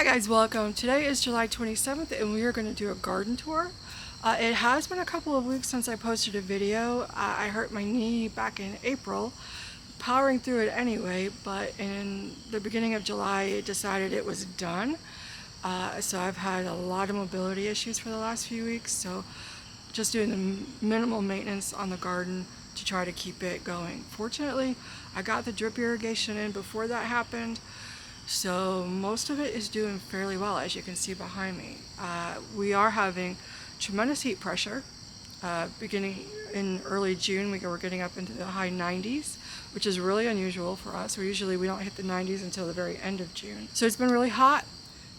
Hi guys, welcome. Today is July 27th and we are going to do a garden tour. It has been a couple of weeks since I posted a video. I hurt my knee back in April, powering through it anyway, but in the beginning of July it decided it was done. So I've had a lot of mobility issues for the last few weeks, so just doing the minimal maintenance on the garden to try to keep it going. Fortunately, I got the drip irrigation in before that happened. So most of it is doing fairly well, as you can see behind me. We are having tremendous heat pressure. Beginning in early June, we were getting up into the high 90s, which is really unusual for us. We don't hit the 90s until the very end of June. So it's been really hot,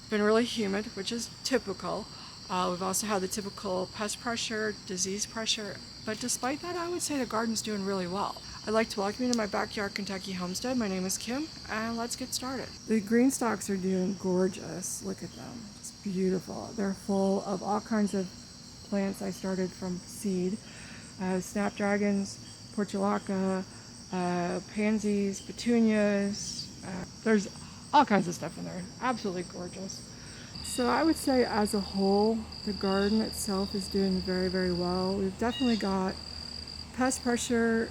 been really humid, which is typical. We've also had the typical pest pressure, disease pressure, but despite that, I would say the garden's doing really well. I'd like to welcome you to my backyard Kentucky homestead. My name is Kim, and let's get started. The green stalks are doing gorgeous. Look at them. It's beautiful. They're full of all kinds of plants I started from seed. Snapdragons, portulaca, pansies, petunias. There's all kinds of stuff in there. Absolutely gorgeous. So I would say as a whole, the garden itself is doing very, very well. We've definitely got pest pressure,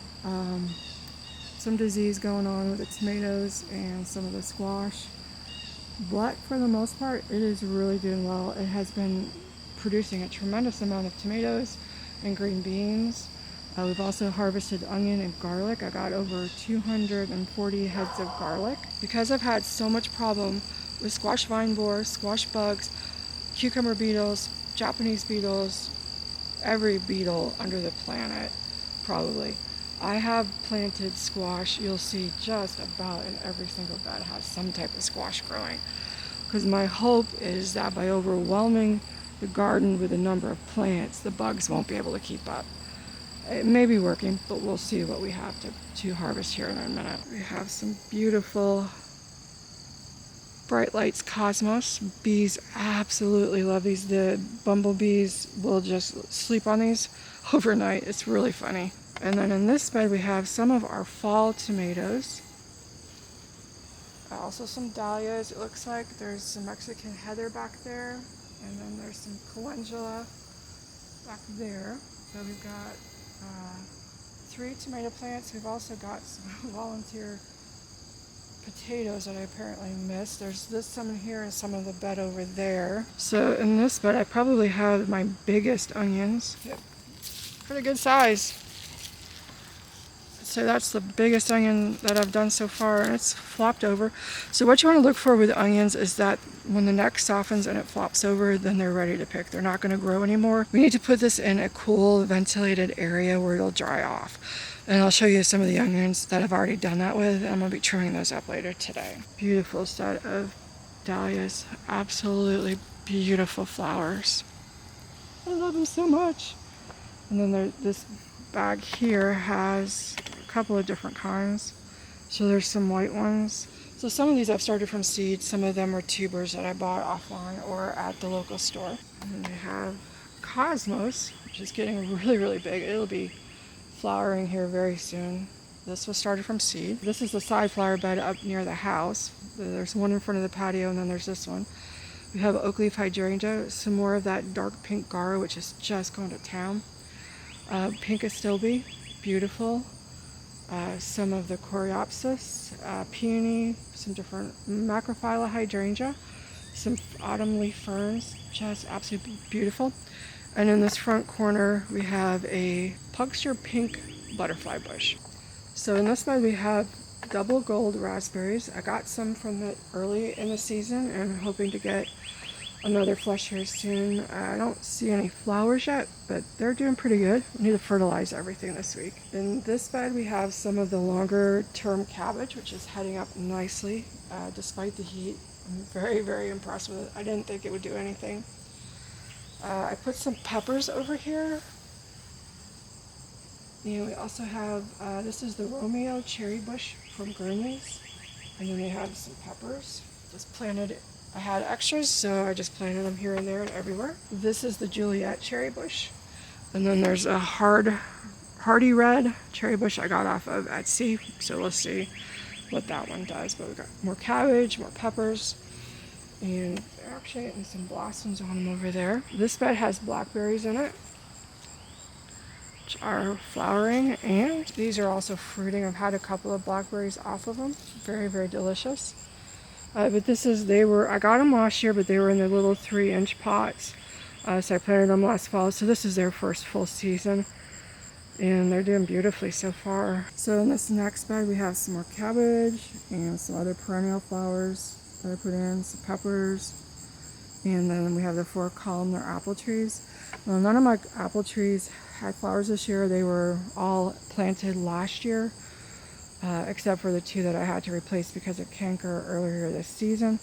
some disease going on with the tomatoes and some of the squash, but for the most part it is really doing well. It has been producing a tremendous amount of tomatoes and green beans. We've also harvested onion and garlic. I got over 240 heads of garlic. Because I've had so much problem with squash vine borer, squash bugs, cucumber beetles, Japanese beetles, every beetle under the planet probably. I have planted squash. You'll see just about in every single bed has some type of squash growing. Because my hope is that by overwhelming the garden with a number of plants, the bugs won't be able to keep up. It may be working, but we'll see what we have to harvest here in a minute. We have some beautiful Bright Lights Cosmos. Bees absolutely love these. The bumblebees will just sleep on these overnight. It's really funny. And then in this bed we have some of our fall tomatoes. Also some dahlias. It looks like there's some Mexican heather back there. And then there's some calendula back there. So we've got 3 tomato plants. We've also got some volunteer potatoes that I apparently missed. There's some in here and some of the bed over there. So in this bed I probably have my biggest onions. Yep. Pretty good size. So that's the biggest onion that I've done so far, and it's flopped over. So what you want to look for with onions is that when the neck softens and it flops over, then they're ready to pick. They're not going to grow anymore. We need to put this in a cool, ventilated area where it'll dry off. And I'll show you some of the onions that I've already done that with, and I'm going to be trimming those up later today. Beautiful set of dahlias. Absolutely beautiful flowers. I love them so much. And then this bag here has a couple of different kinds. So there's some white ones. So some of these I've started from seed. Some of them are tubers that I bought offline or at the local store. And then we have Cosmos, which is getting really, really big. It'll be flowering here very soon. This was started from seed. This is the side flower bed up near the house. There's one in front of the patio, and then there's this one. We have oak leaf hydrangea, some more of that dark pink Gara, which is just going to town. Pink Astilbe, beautiful. Some of the Coreopsis, peony, some different Macrophylla hydrangea, some autumn leaf ferns, just absolutely beautiful. And in this front corner, we have a Pugster pink butterfly bush. So in this bed, we have double gold raspberries. I got some from it early in the season, and I'm hoping to get another flush here soon. I don't see any flowers yet, but they're doing pretty good. We need to fertilize everything this week. In this bed we have some of the longer term cabbage, which is heading up nicely despite the heat. I'm very, very impressed with it. I didn't think it would do anything. I put some peppers over here. And we also have, this is the Romeo cherry bush from Gurnley's. And then we have some peppers. Just planted it. I had extras, so I just planted them here and there and everywhere. This is the Juliet cherry bush. And then there's a hardy red cherry bush I got off of Etsy. So we'll see what that one does. But we've got more cabbage, more peppers. And they're actually getting some blossoms on them over there. This bed has blackberries in it, which are flowering, and these are also fruiting. I've had a couple of blackberries off of them. Very, very delicious. But I got them last year, but they were in the little 3-inch pots. So I planted them last fall. So this is their first full season. And they're doing beautifully so far. So in this next bed, we have some more cabbage and some other perennial flowers that I put in, some peppers. And then we have the 4 columnar apple trees. Well, none of my apple trees had flowers this year. They were all planted last year, except for the 2 that I had to replace because of canker earlier this season.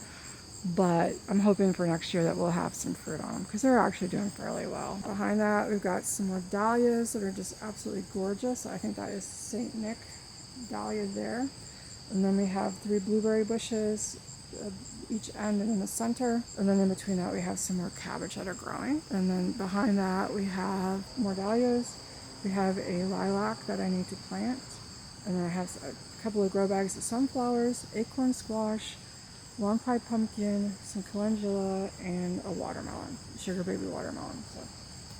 But I'm hoping for next year that we'll have some fruit on them because they're actually doing fairly well. Behind that, we've got some more dahlias that are just absolutely gorgeous. I think that is St. Nick dahlia there. And then we have 3 blueberry bushes, each end and in the center. And then in between that, we have some more cabbage that are growing. And then behind that, we have more dahlias. We have a lilac that I need to plant. And then I have a couple of grow bags of sunflowers, acorn squash, long pie pumpkin, some calendula, and a watermelon, sugar baby watermelon. So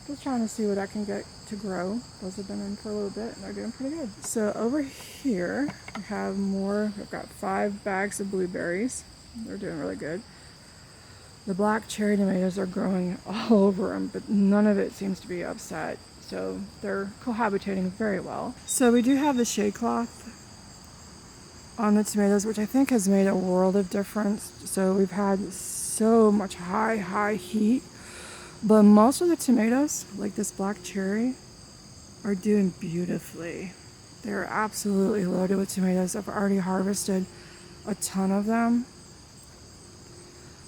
just trying to see what I can get to grow. Those have been in for a little bit and they're doing pretty good. So over here we have more. We've got 5 bags of blueberries. They're doing really good. The black cherry tomatoes are growing all over them, but none of it seems to be upset. So they're cohabitating very well. So we do have the shade cloth on the tomatoes, which I think has made a world of difference. So we've had so much high heat, but most of the tomatoes, like this black cherry, are doing beautifully. They're absolutely loaded with tomatoes. I've already harvested a ton of them,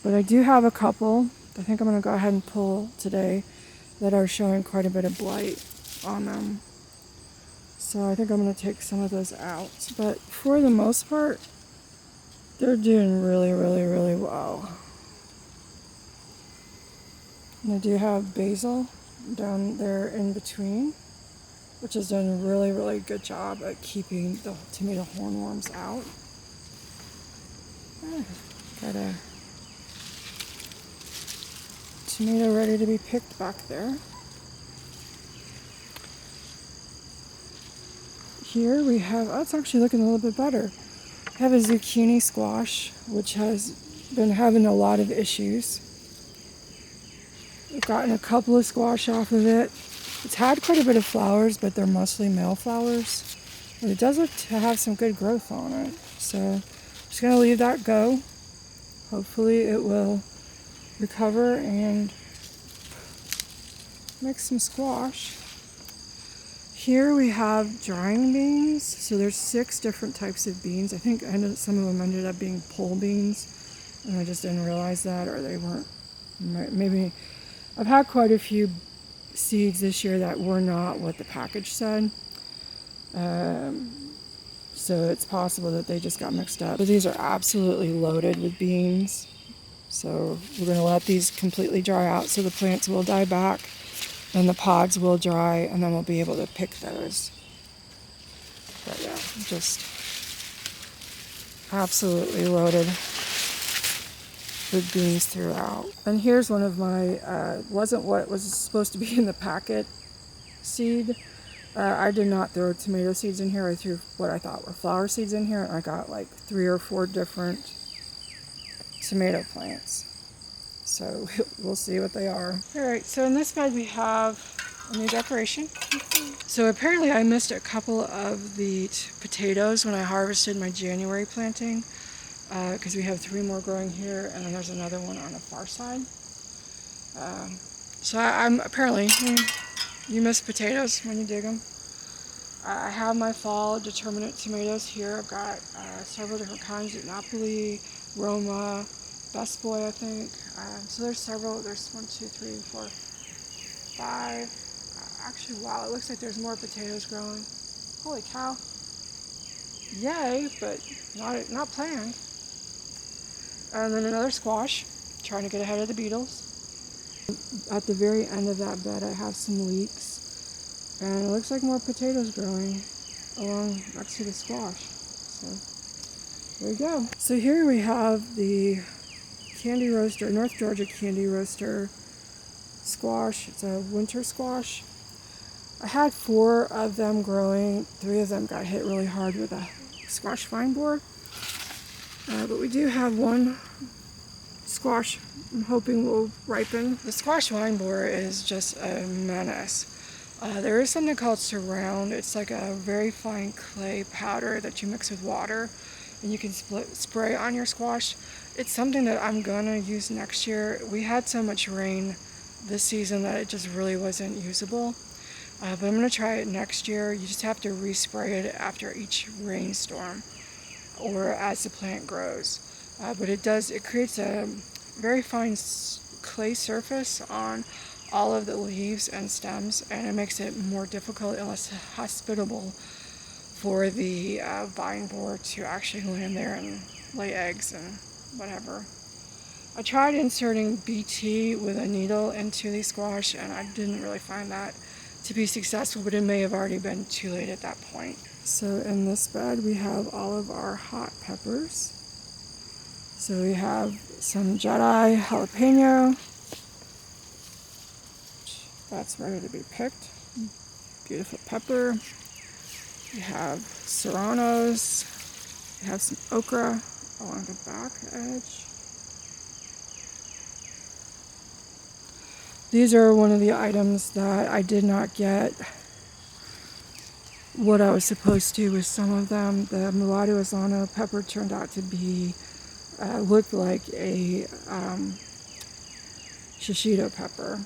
but I do have a couple I think I'm going to go ahead and pull today that are showing quite a bit of blight on them. So I think I'm going to take some of those out. But for the most part, they're doing really well. And I do have basil down there in between, which has done a really good job at keeping the tomato hornworms out. Got a tomato ready to be picked back there. Here we have, oh, it's actually looking a little bit better. I have a zucchini squash, which has been having a lot of issues. I've gotten a couple of squash off of it. It's had quite a bit of flowers, but they're mostly male flowers. But it does look to have some good growth on it. So I'm just going to leave that go. Hopefully it will recover and make some squash. Here we have drying beans. So there's 6 different types of beans. I think some of them ended up being pole beans, and I just didn't realize that, or they weren't. Maybe I've had quite a few seeds this year that were not what the package said. So it's possible that they just got mixed up. But these are absolutely loaded with beans. So we're going to let these completely dry out so the plants will die back and the pods will dry, and then we'll be able to pick those. But yeah, just absolutely loaded with beans throughout. And here's one of my, wasn't what was supposed to be in the packet seed. I did not throw tomato seeds in here. I threw what I thought were flower seeds in here, and I got like 3 or 4 different tomato plants. So we'll see what they are. All right, so in this bed we have a new decoration. So apparently I missed a couple of the potatoes when I harvested my January planting, because we have 3 more growing here, and then there's another one on the far side. So I'm apparently, you miss potatoes when you dig them. I have my fall determinate tomatoes here. I've got several different kinds of Napoli, Roma, Best Boy, I think. So there's several. There's 1, 2, 3, 4, 5. Actually, wow, it looks like there's more potatoes growing. Holy cow. Yay, but not planned. And then another squash, trying to get ahead of the beetles. At the very end of that bed, I have some leeks, and it looks like more potatoes growing along next to the squash. So there you go. So here we have the candy roaster, North Georgia candy roaster squash. It's a winter squash. I had 4 of them growing. 3 of them got hit really hard with a squash vine borer. But we do have 1 squash I'm hoping will ripen. The squash vine borer is just a menace. There is something called surround. It's like a very fine clay powder that you mix with water and you can spray on your squash. It's something that I'm gonna use next year. We had so much rain this season that it just really wasn't usable. But I'm gonna try it next year. You just have to respray it after each rainstorm or as the plant grows. But it creates a very fine clay surface on all of the leaves and stems, and it makes it more difficult and less hospitable for the vine borer to actually land there and lay eggs and whatever. I tried inserting BT with a needle into the squash and I didn't really find that to be successful, but it may have already been too late at that point. So in this bed we have all of our hot peppers. So we have some Jedi jalapeno. That's ready to be picked. Beautiful pepper. We have serranos. We have some okra along the back edge. These are one of the items that I did not get what I was supposed to with some of them. The mulatto Asano pepper turned out to be, looked like a shishito pepper.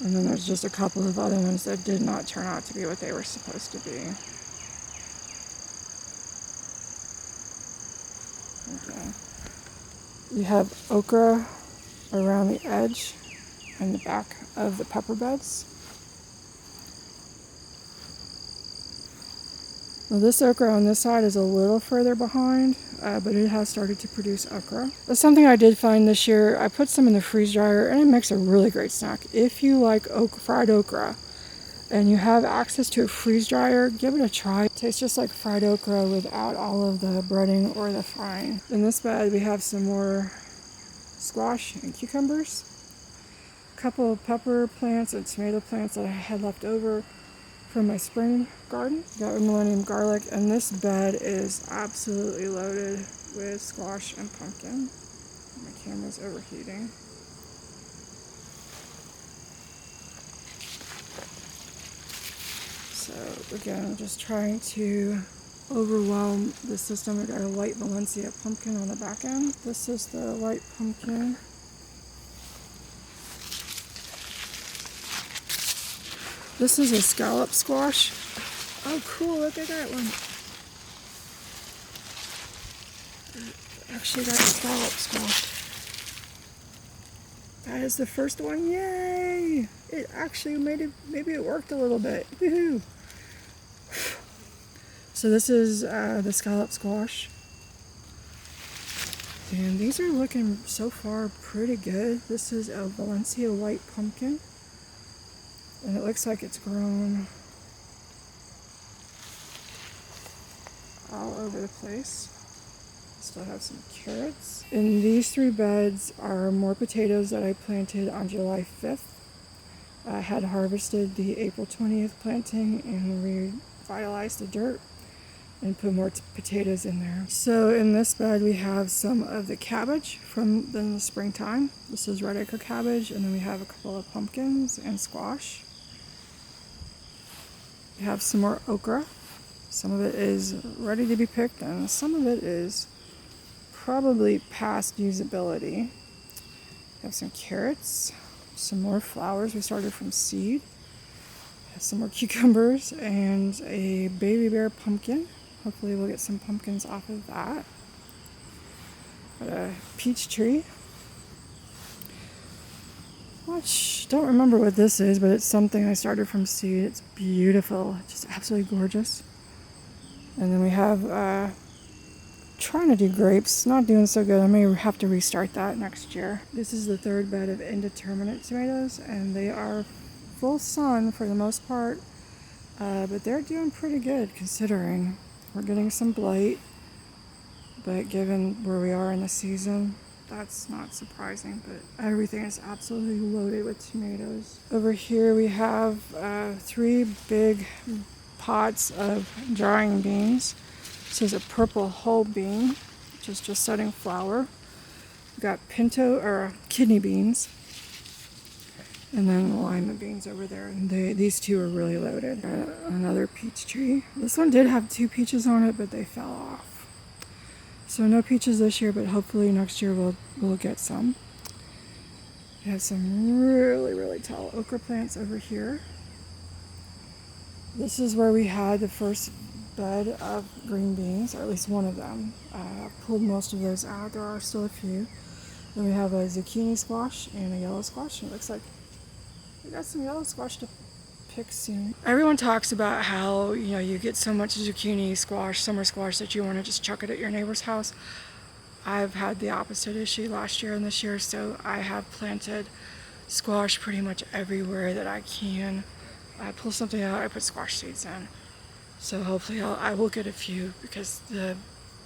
And then there's just a couple of other ones that did not turn out to be what they were supposed to be. Okay. You have okra around the edge and the back of the pepper beds. Well, this okra on this side is a little further behind, but it has started to produce okra. That's something I did find this year. I put some in the freeze dryer and it makes a really great snack. If you like fried okra and you have access to a freeze dryer, give it a try. It tastes just like fried okra without all of the breading or the frying. In this bed we have some more squash and cucumbers, a couple of pepper plants and tomato plants that I had left over from my spring garden. Got Millennium garlic, and this bed is absolutely loaded with squash and pumpkin. My camera's overheating. So again, I'm just trying to overwhelm the system. I got a white Valencia pumpkin on the back end. This is the white pumpkin. This is a scallop squash. Oh cool, look at that one. Actually got a scallop squash. That is the first one, yay! It actually maybe it worked a little bit, woohoo! So this is the scallop squash. And these are looking so far pretty good. This is a Valencia white pumpkin. And it looks like it's grown all over the place. Still have some carrots. In these 3 beds are more potatoes that I planted on July 5th. I had harvested the April 20th planting and revitalized the dirt and put more potatoes in there. So in this bed we have some of the cabbage from the springtime. This is red acre cabbage, and then we have a couple of pumpkins and squash. We have some more okra. Some of it is ready to be picked and some of it is probably past usability. We have some carrots, some more flowers. We started from seed. We have some more cucumbers and a baby bear pumpkin. Hopefully we'll get some pumpkins off of that. Got a peach tree. Don't remember what this is, but it's something I started from seed. It's beautiful, just absolutely gorgeous. And then we have trying to do grapes, not doing so good. I may have to restart that next year. This is the 3rd bed of indeterminate tomatoes, and they are full sun for the most part, but they're doing pretty good considering. We're getting some blight. but given where we are in the season, that's not surprising, but everything is absolutely loaded with tomatoes. Over here we have 3 big pots of drying beans. This is a purple whole bean, which is just setting flower. We've got pinto or kidney beans, and then lima beans over there. And these 2 are really loaded. Another peach tree. This one did have 2 peaches on it, but they fell off. So no peaches this year, but hopefully next year we'll get some. We have some really, really tall okra plants over here. This is where we had the first bed of green beans, or at least one of them. I've pulled most of those out. There are still a few. Then we have a zucchini squash and a yellow squash. And it looks like we got some yellow squash to pick soon. Everyone talks about how, you get so much zucchini squash, summer squash, that you want to just chuck it at your neighbor's house. I've had the opposite issue last year and this year, so I have planted squash pretty much everywhere that I can. I pull something out, I put squash seeds in. So hopefully I will get a few, because the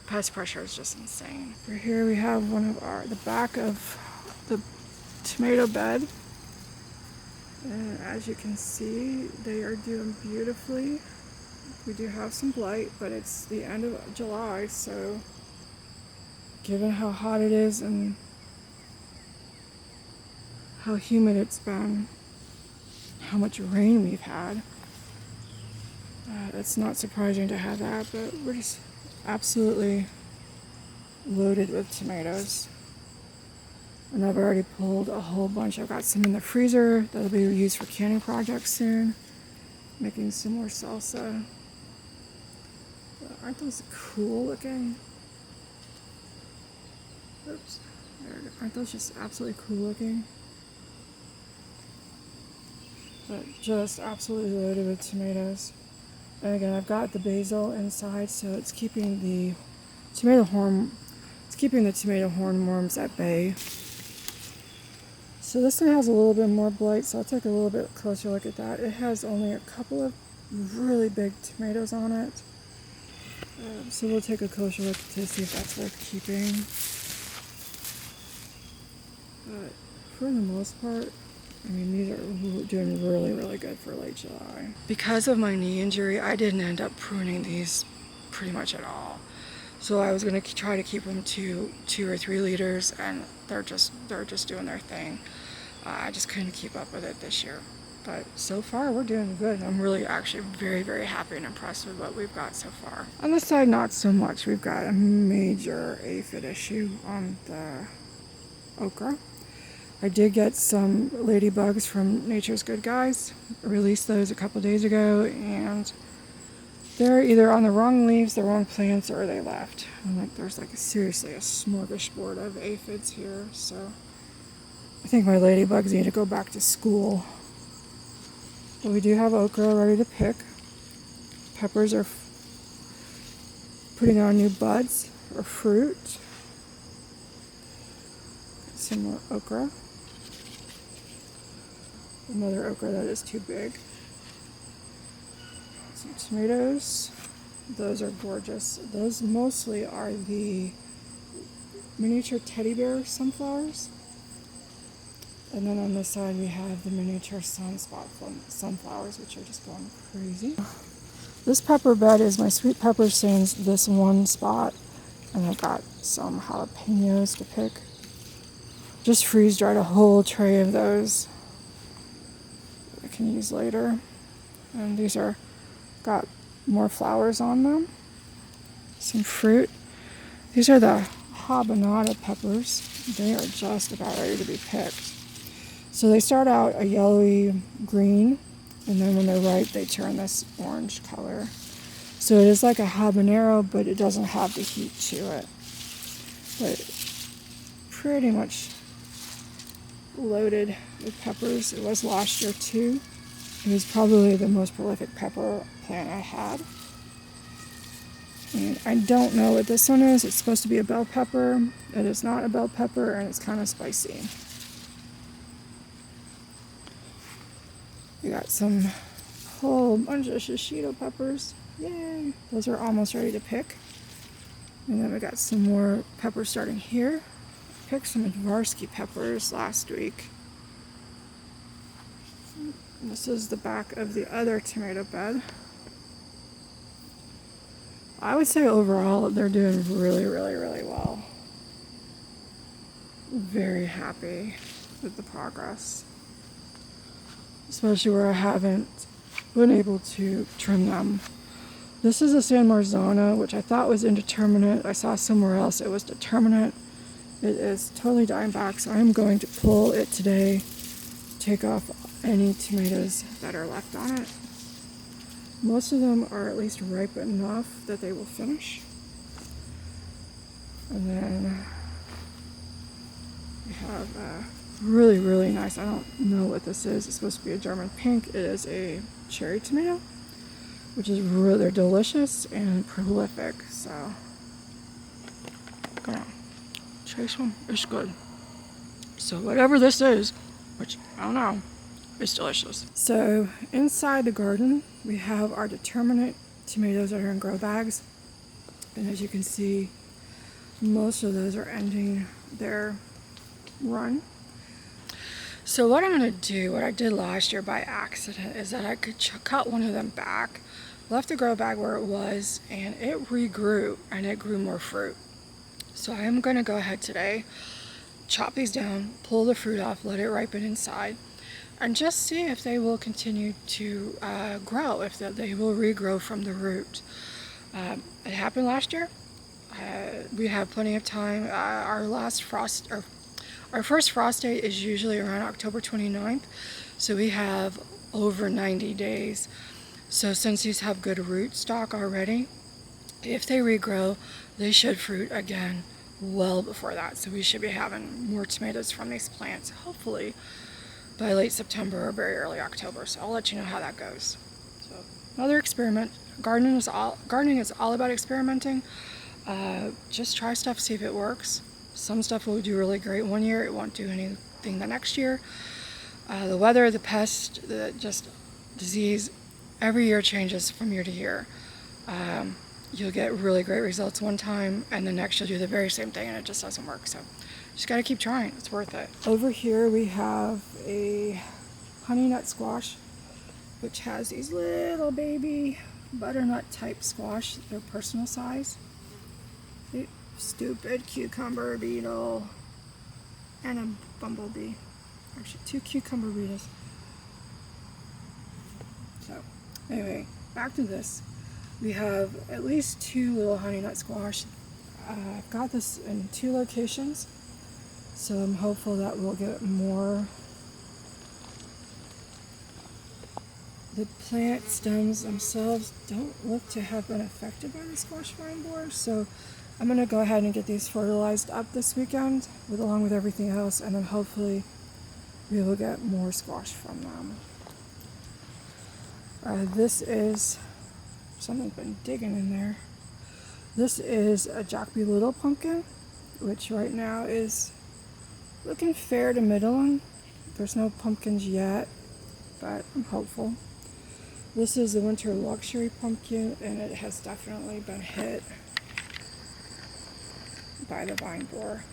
pest pressure is just insane. Over here we have the back of the tomato bed. And as you can see, they are doing beautifully. We do have some blight, but it's the end of July, so given how hot it is and how humid it's been, how much rain we've had, it's not surprising to have that, but we're just absolutely loaded with tomatoes. And I've already pulled a whole bunch. I've got some in the freezer that'll be used for canning projects soon. Making some more salsa. Aren't those cool looking? Oops. Aren't those just absolutely cool looking? But just absolutely loaded with tomatoes. And again, I've got the basil inside, so it's keeping the tomato hornworms at bay. So this one has a little bit more blight, so I'll take a little bit closer look at that. It has only a couple of really big tomatoes on it. So we'll take a closer look to see if that's worth keeping. But for the most part, these are doing really, really good for late July. Because of my knee injury, I didn't end up pruning these pretty much at all. So I was going to try to keep them to 2 or 3 liters, and they're just doing their thing. I just couldn't keep up with it this year. But so far, we're doing good. I'm really actually very, very happy and impressed with what we've got so far. On this side, not so much. We've got a major aphid issue on the okra. I did get some ladybugs from Nature's Good Guys. I released those a couple days ago, and they're either on the wrong leaves, the wrong plants, or they left. And there's seriously a smorgasbord of aphids here, so I think my ladybugs need to go back to school. But we do have okra ready to pick. Peppers are putting on new buds or fruit. Some more okra. Another okra that is too big. Some tomatoes. Those are gorgeous. Those mostly are the miniature teddy bear sunflowers. And then on this side we have the miniature sunspot sunflowers, which are just going crazy. This pepper bed is my sweet pepper since this one spot. And I've got some jalapenos to pick. Just freeze dried a whole tray of those I can use later. And these are got more flowers on them. Some fruit. These are the habanada peppers. They are just about ready to be picked. So they start out a yellowy green, and then when they're ripe, they turn this orange color. So it is like a habanero, but it doesn't have the heat to it. But pretty much loaded with peppers. It was last year too. It was probably the most prolific pepper plant I had. And I don't know what this one is. It's supposed to be a bell pepper. It is not a bell pepper, and it's kind of spicy. We got some whole bunch of shishito peppers. Yay! Those are almost ready to pick. And then we got some more peppers starting here. Picked some Dvarsky peppers last week. And this is the back of the other tomato bed. I would say overall they're doing really, really, really well. Very happy with the progress. Especially where I haven't been able to trim them. This is a San Marzano, which I thought was indeterminate. I saw somewhere else it was determinate. It is totally dying back, so I'm going to pull it today, take off any tomatoes that are left on it. Most of them are at least ripe enough that they will finish. And then we have really, really nice, I don't know what this is. It's supposed to be a German pink. It is a cherry tomato, which is really delicious and prolific. So, gonna chase one. It's good. So whatever this is, which I don't know, it's delicious. So inside the garden, we have our determinate tomatoes that are in grow bags. And as you can see, most of those are ending their run. So what I'm going to do, what I did last year by accident, is that I could cut one of them back, left the grow bag where it was, and it regrew, and it grew more fruit. So I am going to go ahead today, chop these down, pull the fruit off, let it ripen inside, and just see if they will continue to grow, if they will regrow from the root. It happened last year. We have plenty of time. Our first frost date is usually around October 29th, so we have over 90 days. So since these have good root stock already, if they regrow, they should fruit again well before that. So we should be having more tomatoes from these plants, hopefully by late September or very early October. So I'll let you know how that goes. So another experiment. Gardening is all about experimenting. Just try stuff, see if it works. Some stuff will do really great one year, it won't do anything the next year. The weather, the pest, just disease, every year changes from year to year. You'll get really great results one time, and the next you'll do the very same thing and it just doesn't work. So just gotta keep trying, it's worth it. Over here we have a honey nut squash, which has these little baby butternut type squash. They're personal size. Stupid cucumber beetle and a bumblebee. Actually, 2 cucumber beetles. So, anyway, back to this. We have at least 2 little honey nut squash. I've got this in 2 locations, so I'm hopeful that we'll get more. The plant stems themselves don't look to have been affected by the squash vine borer, so I'm going to go ahead and get these fertilized up this weekend along with everything else, and then hopefully we will get more squash from them. This is, someone's been digging in there. This is a Jacoby Little pumpkin, which right now is looking fair to middling. There's no pumpkins yet, but I'm hopeful. This is the winter luxury pumpkin, and it has definitely been hit by the vine borer.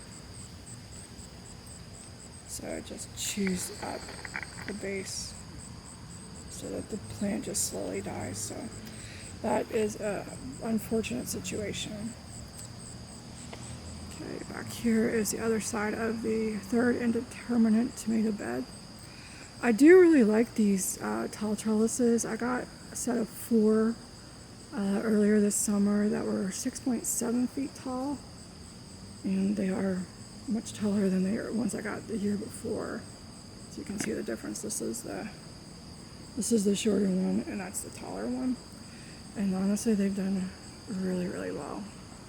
So it just chews up the base so that the plant just slowly dies. So that is an unfortunate situation. Okay, back here is the other side of the third indeterminate tomato bed. I do really like these tall trellises. I got a set of 4 earlier this summer that were 6.7 feet tall. And they are much taller than the ones I got the year before. So you can see the difference. This is the shorter one, and that's the taller one. And honestly, they've done really, really well.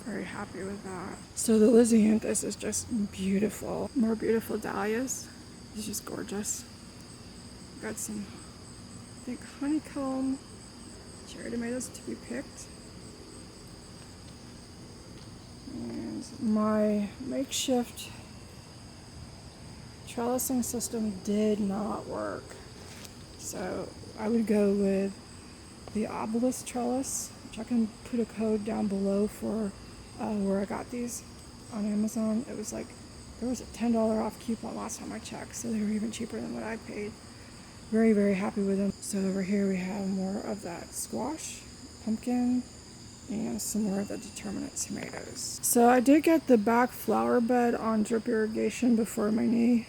Very happy with that. So the Lysianthus is just beautiful. More beautiful dahlias. It's just gorgeous. Got some, I think, honeycomb cherry tomatoes to be picked. And my makeshift trellising system did not work. So I would go with the obelisk trellis, which I can put a code down below for where I got these on Amazon. It was like, there was a $10 off coupon last time I checked, so they were even cheaper than what I paid. Very, very happy with them. So over here we have more of that squash, pumpkin, and some more of the determinate tomatoes. So I did get the back flower bed on drip irrigation before my knee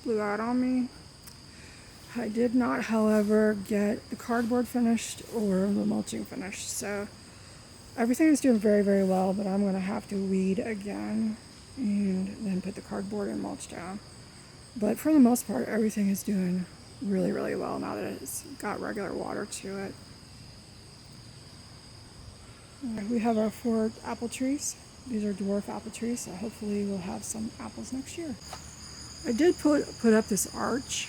blew out on me. I did not, however, get the cardboard finished or the mulching finished. So everything is doing very, very well, but I'm going to have to weed again and then put the cardboard and mulch down. But for the most part, everything is doing really, really well now that it's got regular water to it. We have our 4 apple trees. These are dwarf apple trees, so hopefully we'll have some apples next year. I did put up this arch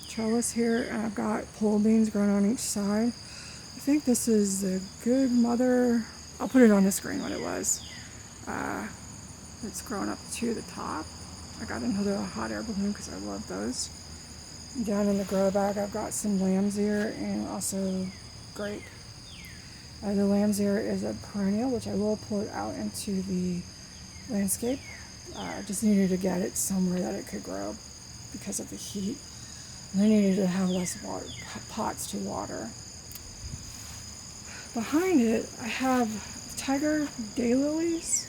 trellis here, and I've got pole beans growing on each side. I think this is the Good Mother. I'll put it on the screen what it was. It's grown up to the top. I got another hot air balloon because I love those. Down in the grow bag, I've got some lamb's ear and also grape. The lamb's ear is a perennial, which I will put out into the landscape. I just needed to get it somewhere that it could grow because of the heat. And I needed to have less water, pots to water. Behind it, I have tiger daylilies,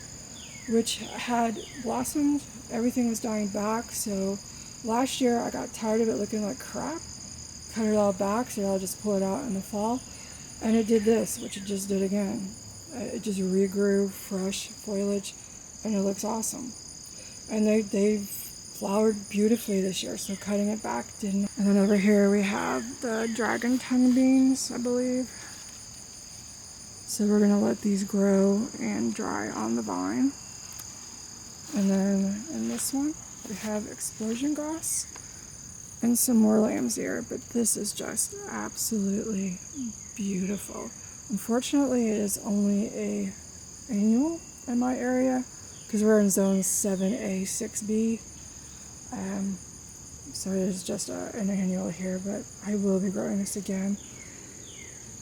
which had blossomed. Everything was dying back, so last year I got tired of it looking like crap, cut it all back, so I'll just pull it out in the fall. And it did this, which it just did again. It just regrew fresh foliage, and it looks awesome. And they've flowered beautifully this year, so cutting it back didn't. And then over here we have the dragon tongue beans, I believe. So we're gonna let these grow and dry on the vine. And then in this one, we have explosion grass and some more lamb's ear, but this is just absolutely beautiful. Unfortunately, it is only a annual in my area because we're in zone 7A, 6B. So it is just an annual here, but I will be growing this again.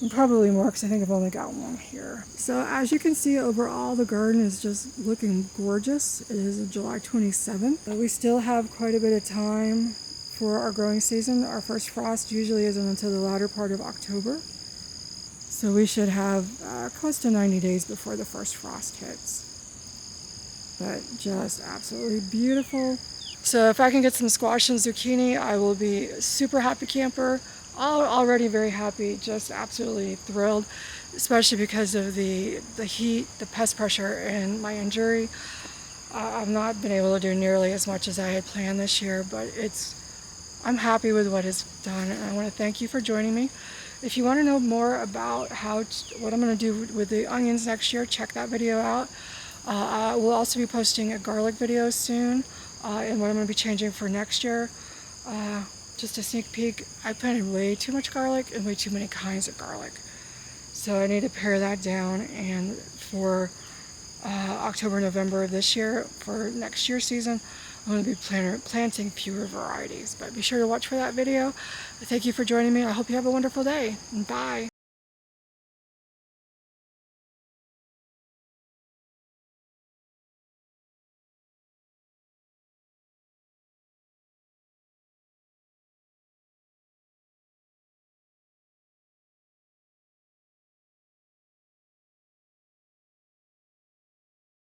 And probably more because I think I've only got one here. So as you can see, overall the garden is just looking gorgeous. It is July 27th. But we still have quite a bit of time for our growing season. Our first frost usually isn't until the latter part of October. So we should have close to 90 days before the first frost hits. But just absolutely beautiful. So if I can get some squash and zucchini, I will be a super happy camper. Already very happy, just absolutely thrilled, especially because of the heat, the pest pressure, and my injury. I've not been able to do nearly as much as I had planned this year, but I'm happy with what it's done, and I want to thank you for joining me. If you want to know more about what I'm going to do with the onions next year, check that video out. We'll also be posting a garlic video soon, and what I'm going to be changing for next year. Just a sneak peek, I planted way too much garlic and way too many kinds of garlic. So I need to pare that down, and for October, November of this year, for next year's season, I'm going to be planting fewer varieties. But be sure to watch for that video. Thank you for joining me. I hope you have a wonderful day. Bye.